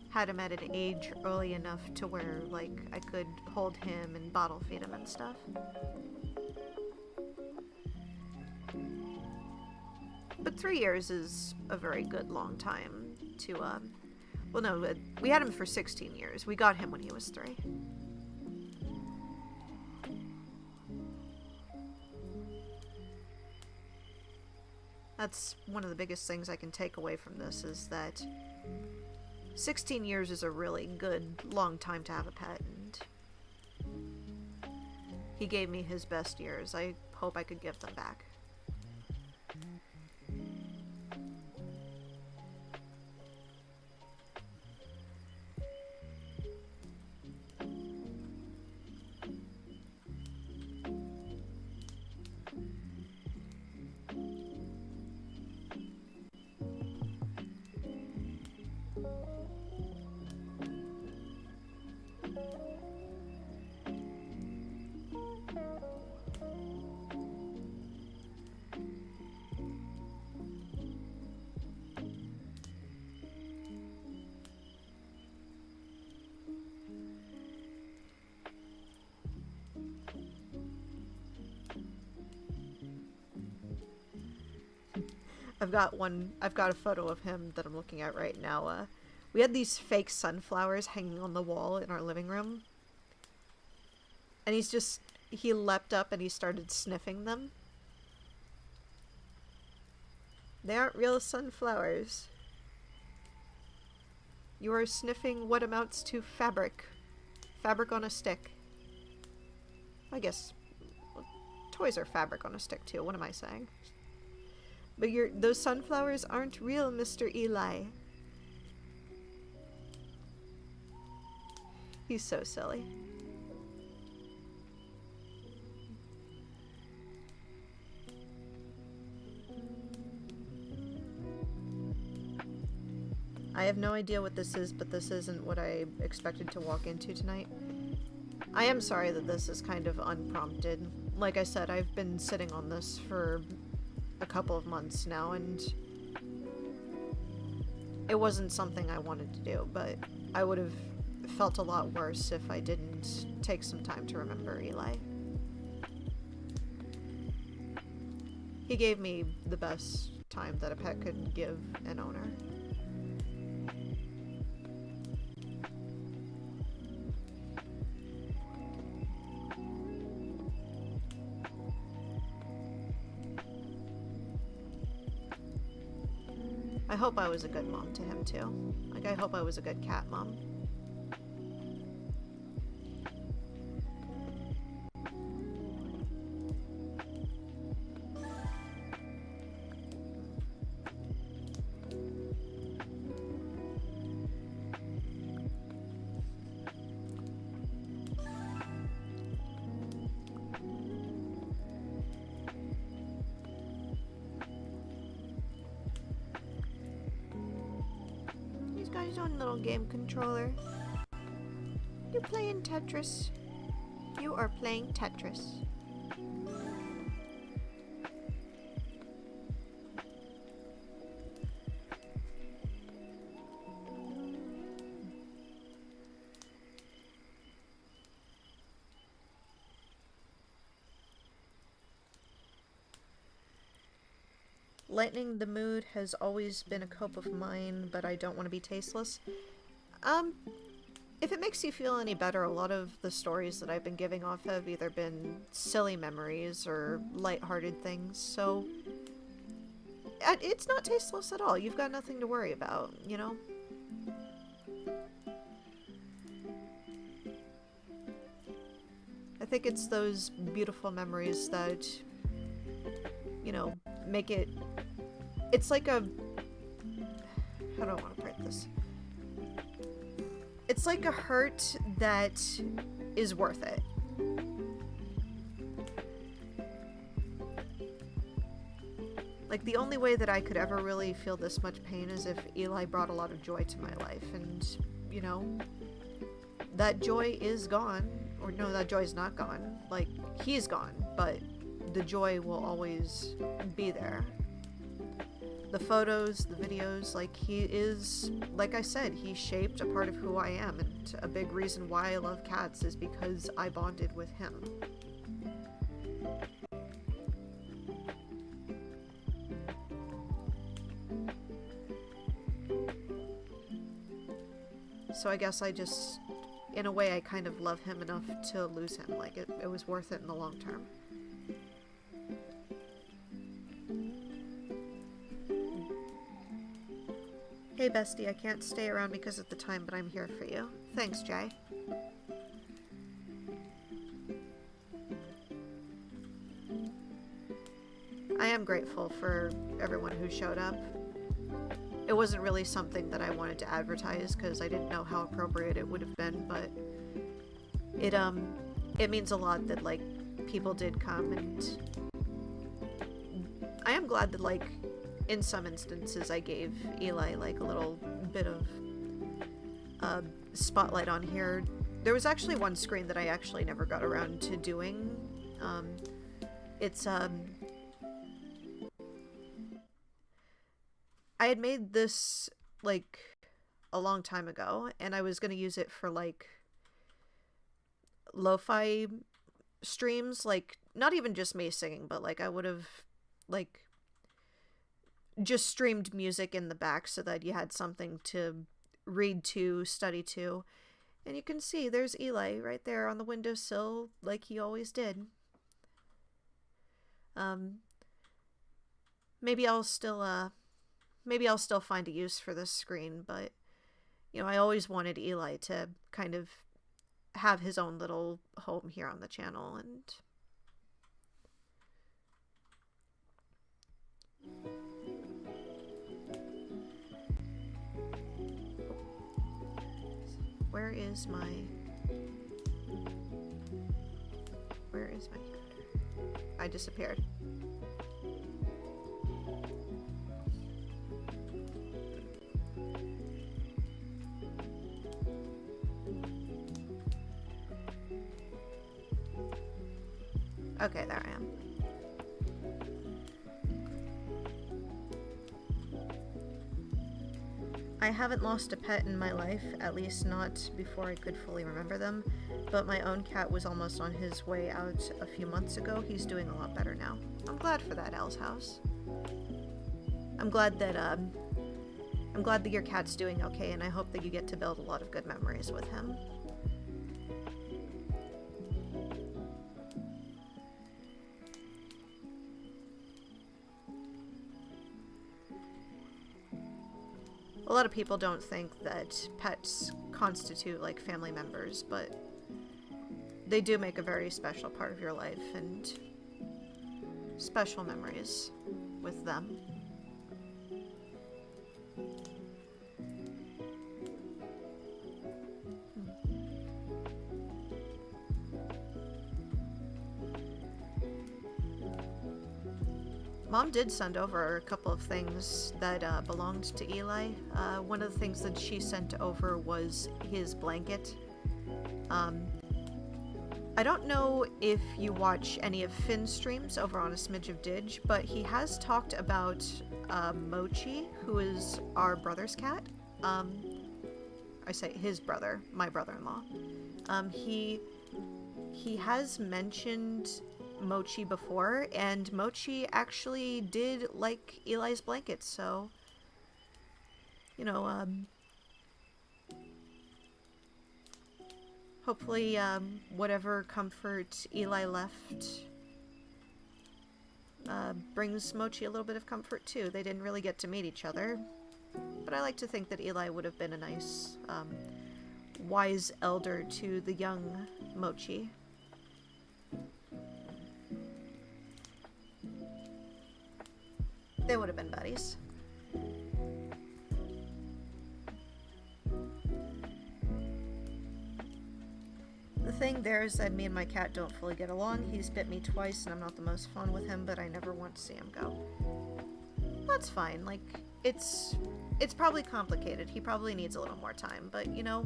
had him at an age early enough to where, like, I could hold him and bottle feed him and stuff. But 3 years is a very good long time to, well, no, we had him for 16 years. We got him when he was 3. That's one of the biggest things I can take away from this, is that 16 years is a really good long time to have a pet, and he gave me his best years. I hope I could give them back. I've got a photo of him that I'm looking at right now. We had these fake sunflowers hanging on the wall in our living room. And he leapt up and he started sniffing them. They aren't real sunflowers. You are sniffing what amounts to fabric. Fabric on a stick. I guess toys are fabric on a stick too, what am I saying? But those sunflowers aren't real, Mr. Eli. He's so silly. I have no idea what this is, but this isn't what I expected to walk into tonight. I am sorry that this is kind of unprompted. Like I said, I've been sitting on this for a couple of months now, and it wasn't something I wanted to do, but I would have felt a lot worse if I didn't take some time to remember Eli. He gave me the best time that a pet could give an owner. I hope I was a good mom to him too. Like, I hope I was a good cat mom. His own little game controller. You're playing Tetris. You are playing Tetris. Lightening the mood has always been a cope of mine, but I don't want to be tasteless. If it makes you feel any better, a lot of the stories that I've been giving off have either been silly memories or lighthearted things, so it's not tasteless at all. You've got nothing to worry about, you know? I think it's those beautiful memories that, you know, make it... It's like a... How do I want to put this? It's like a hurt that is worth it. Like, the only way that I could ever really feel this much pain is if Eli brought a lot of joy to my life, and, you know, that joy is gone. Or no, that joy's not gone. Like, he's gone, but the joy will always be there. The photos, the videos, like, he is, like I said, he shaped a part of who I am, and a big reason why I love cats is because I bonded with him. So I guess I just, in a way, I kind of love him enough to lose him. Like, it was worth it in the long term. Hey bestie, I can't stay around because of the time, but I'm here for you. Thanks, Jay. I am grateful for everyone who showed up. It wasn't really something that I wanted to advertise because I didn't know how appropriate it would have been, but it means a lot that, like, people did come, and I am glad that, like, in some instances I gave Eli, like, a little bit of spotlight on here. There was actually one screen that I actually never got around to doing. I had made this, like, a long time ago, and I was going to use it for, like, lo-fi streams, like, not even just me singing, but, like, I would have, like, just streamed music in the back so that you had something to read to, study to. And you can see there's Eli right there on the windowsill, like he always did. Maybe I'll still find a use for this screen, but, you know, I always wanted Eli to kind of have his own little home here on the channel, and where is my character? I disappeared. Okay, there I am. I haven't lost a pet in my life, at least not before I could fully remember them, but my own cat was almost on his way out a few months ago. He's doing a lot better now. I'm glad for that, Elle's house. I'm glad that your cat's doing okay, and I hope that you get to build a lot of good memories with him. A lot of people don't think that pets constitute, like, family members, but they do make a very special part of your life, and special memories with them. Mom did send over a couple of things that belonged to Eli. One of the things that she sent over was his blanket. I don't know if you watch any of Finn's streams over on A Smidge of Didge, but he has talked about Mochi, who is our brother's cat. I say his brother, my brother-in-law. He has mentioned Mochi before, and Mochi actually did like Eli's blanket, so, you know, hopefully, whatever comfort Eli left, brings Mochi a little bit of comfort too. They didn't really get to meet each other, but I like to think that Eli would have been a nice, wise elder to the young Mochi. They would have been buddies. The thing there is that me and my cat don't fully get along. He's bit me twice and I'm not the most fun with him, but I never want to see him go. That's fine. Like, it's probably complicated. He probably needs a little more time, but, you know,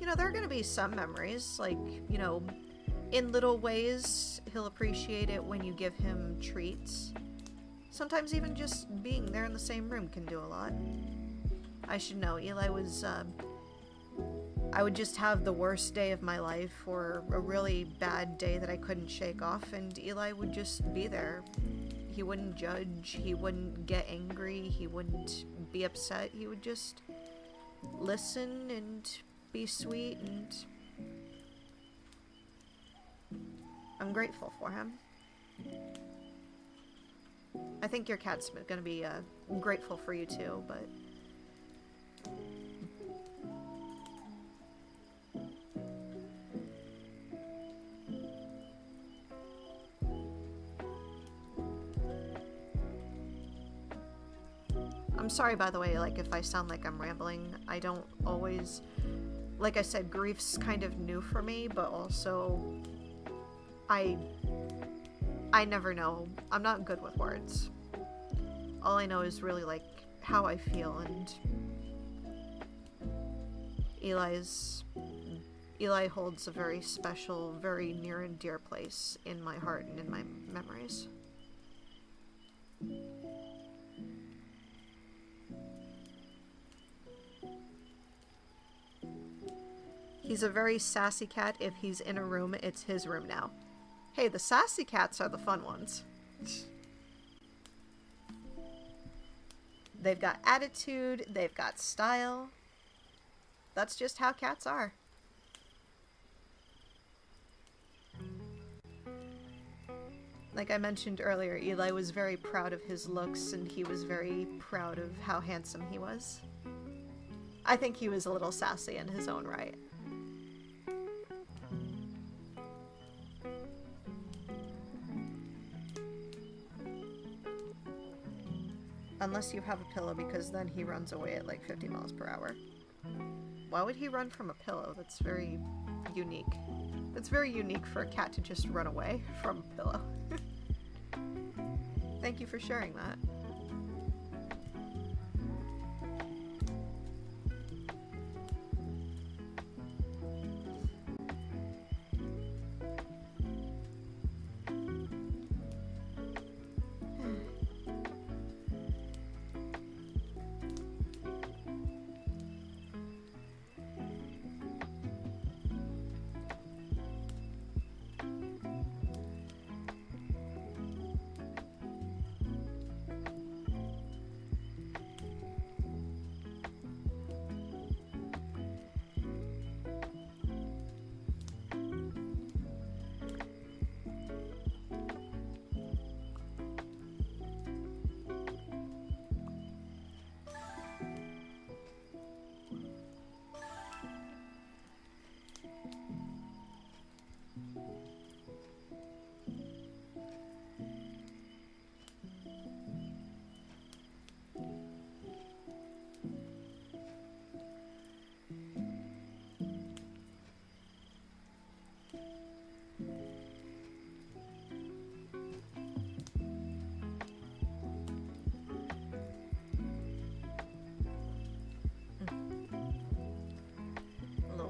you know, there are gonna be some memories, like, you know, in little ways, he'll appreciate it when you give him treats. Sometimes even just being there in the same room can do a lot. I should know, Eli was, I would just have the worst day of my life or a really bad day that I couldn't shake off, and Eli would just be there. He wouldn't judge, he wouldn't get angry, he wouldn't be upset, he would just listen and be sweet, and I'm grateful for him. I think your cat's gonna be grateful for you too, but I'm sorry, by the way, like, if I sound like I'm rambling. I don't always... Like I said, grief's kind of new for me, but also... I never know. I'm not good with words. All I know is really, like, how I feel, and... Eli holds a very special, very near and dear place in my heart and in my memories. He's a very sassy cat. If he's in a room, it's his room now. Hey, the sassy cats are the fun ones. They've got attitude, they've got style. That's just how cats are. Like I mentioned earlier, Eli was very proud of his looks, and he was very proud of how handsome he was. I think he was a little sassy in his own right. Unless you have a pillow, because then he runs away at like 50 miles per hour. Why would he run from a pillow? That's very unique. It's very unique for a cat to just run away from a pillow. Thank you for sharing that.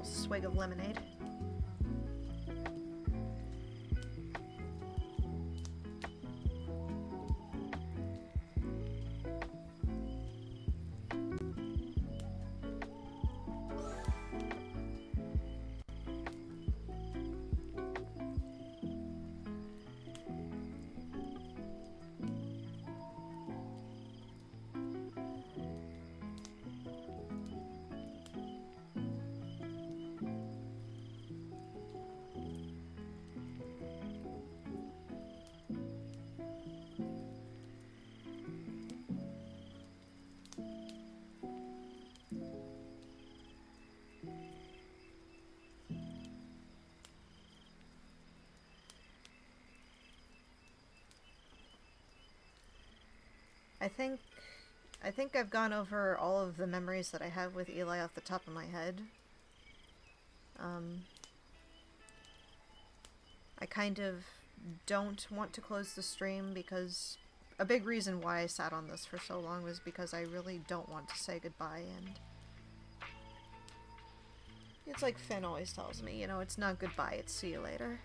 Swig of lemonade. I think I've gone over all of the memories that I have with Eli off the top of my head. I kind of don't want to close the stream because a big reason why I sat on this for so long was because I really don't want to say goodbye, and It's like Finn always tells me, you know, it's not goodbye, it's see you later.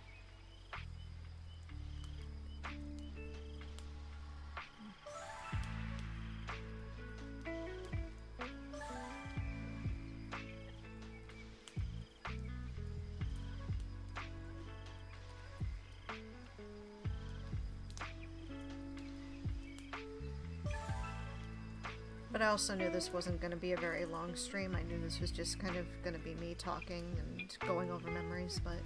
But I also knew this wasn't going to be a very long stream. I knew this was just kind of going to be me talking and going over memories, but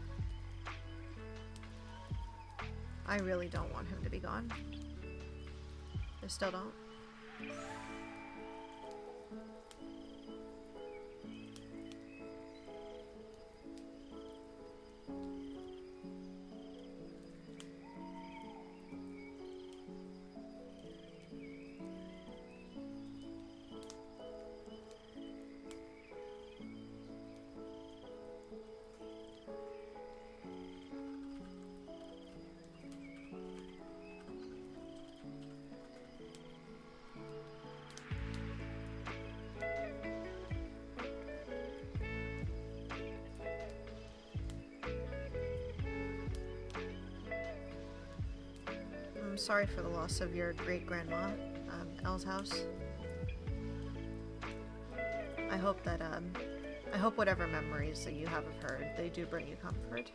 I really don't want him to be gone. I still don't. I'm sorry for the loss of your great-grandma, Elle's house. I hope that, I hope whatever memories that you have of her, they do bring you comfort.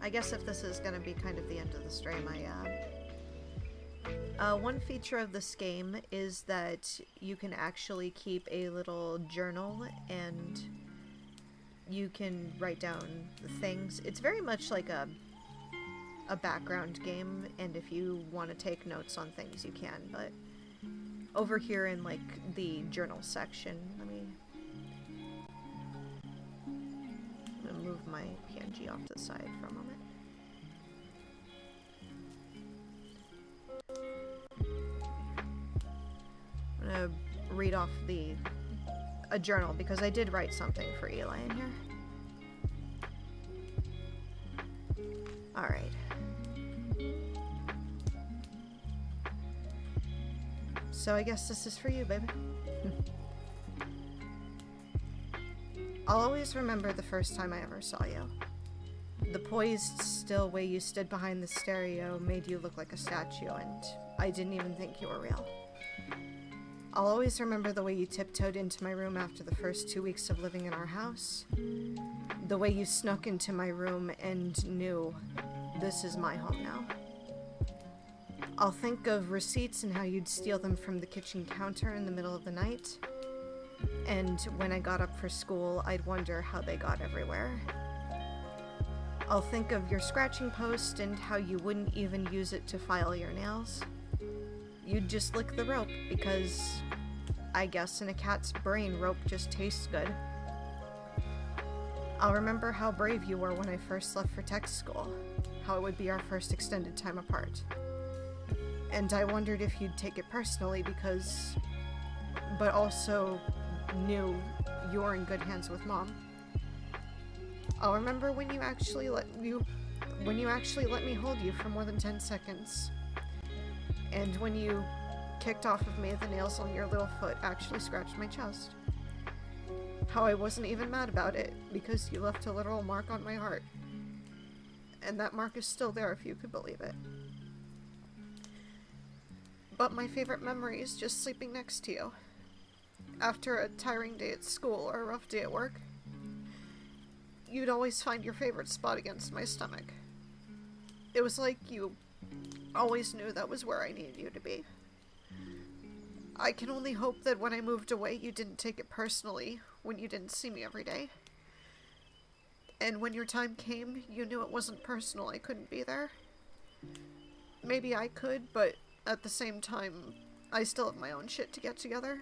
I guess if this is gonna be kind of the end of the stream, one feature of this game is that you can actually keep a little journal and you can write down the things. It's very much like a background game, and if you want to take notes on things, you can, but over here in, like, the journal section, let me... I'm gonna move my PNG off to the side for a moment. I'm gonna read off a journal, because I did write something for Eli in here. Alright. So I guess this is for you, baby. I'll always remember the first time I ever saw you. The poised, still way you stood behind the stereo made you look like a statue, and I didn't even think you were real. I'll always remember the way you tiptoed into my room after the first 2 weeks of living in our house. The way you snuck into my room and knew, this is my home now. I'll think of receipts and how you'd steal them from the kitchen counter in the middle of the night. And when I got up for school, I'd wonder how they got everywhere. I'll think of your scratching post and how you wouldn't even use it to file your nails. You'd just lick the rope because, I guess in a cat's brain, rope just tastes good. I'll remember how brave you were when I first left for tech school, how it would be our first extended time apart. And I wondered if you'd take it personally because... but also knew you were in good hands with Mom. I'll remember when you actually let me hold you for more than 10 seconds. And when you kicked off of me, the nails on your little foot actually scratched my chest. How I wasn't even mad about it, because you left a literal mark on my heart. And that mark is still there if you could believe it. But my favorite memory is just sleeping next to you. After a tiring day at school or a rough day at work, you'd always find your favorite spot against my stomach. It was like you always knew that was where I needed you to be. I can only hope that when I moved away, you didn't take it personally when you didn't see me every day. And when your time came, you knew it wasn't personal, I couldn't be there. Maybe I could, but at the same time, I still have my own shit to get together.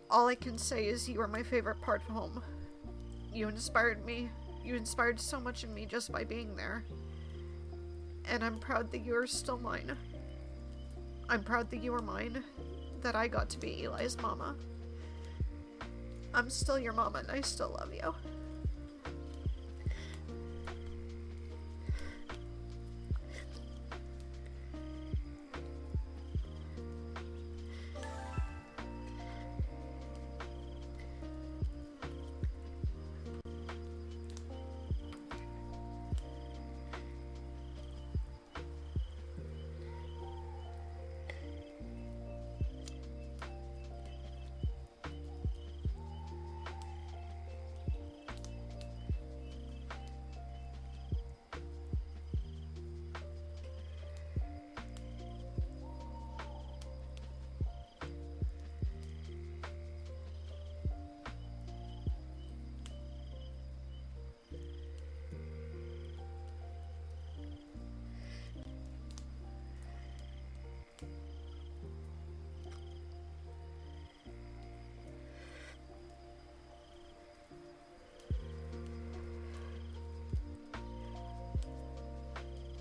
all I can say is you are my favorite part of home. You inspired me. You inspired so much in me just by being there. And I'm proud that you are still mine. I'm proud that you are mine. That I got to be Eli's mama. I'm still your mama and I still love you.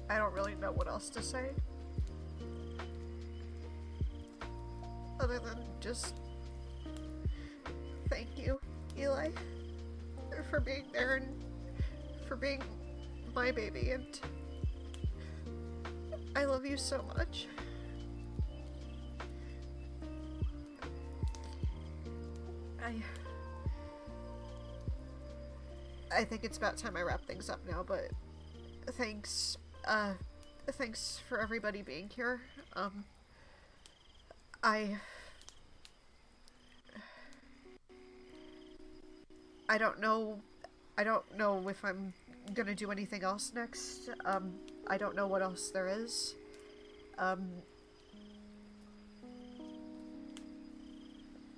I don't really know what else to say. Other than just thank you, Eli, for being there and for being my baby, and I love you so much. I think it's about time I wrap things up now, but thanks for everybody being here. I don't know if I'm gonna do anything else next. I don't know what else there is.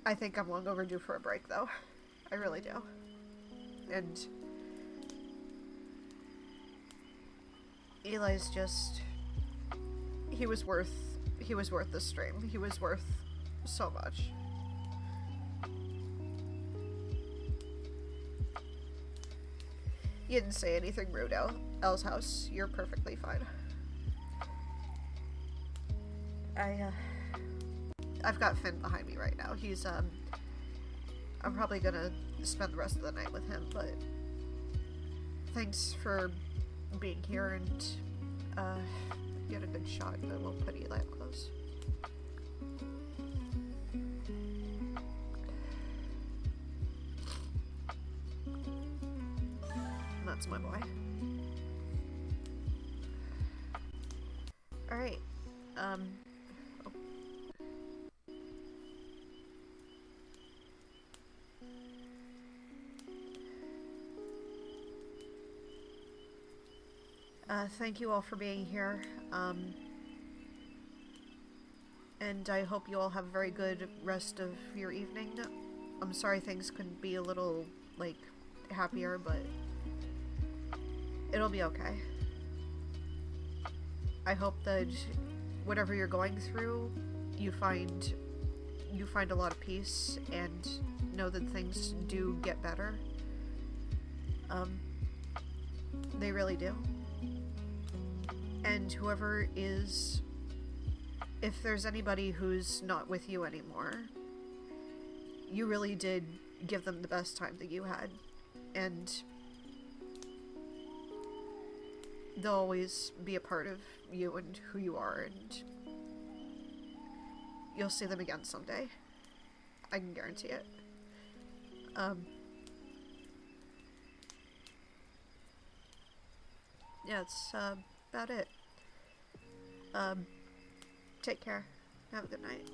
I think I'm long overdue for a break, though. I really do. And Eli's just... he was worth the stream. He was worth so much. You didn't say anything rude, Elle's house. You're perfectly fine. I've got Finn behind me right now. He's, I'm probably gonna spend the rest of the night with him, but thanks for being here, and, get a good shot, but we'll put Eli up close. That's my boy. Alright, oh. Thank you all for being here, and I hope you all have a very good rest of your evening. I'm sorry things couldn't be a little, like, happier, but it'll be okay. I hope that whatever you're going through, you find a lot of peace, and know that things do get better. They really do. And whoever is, if there's anybody who's not with you anymore, you really did give them the best time that you had, and they'll always be a part of you and who you are, and you'll see them again someday. I can guarantee it. Yeah, it's about it. Take care. Have a good night.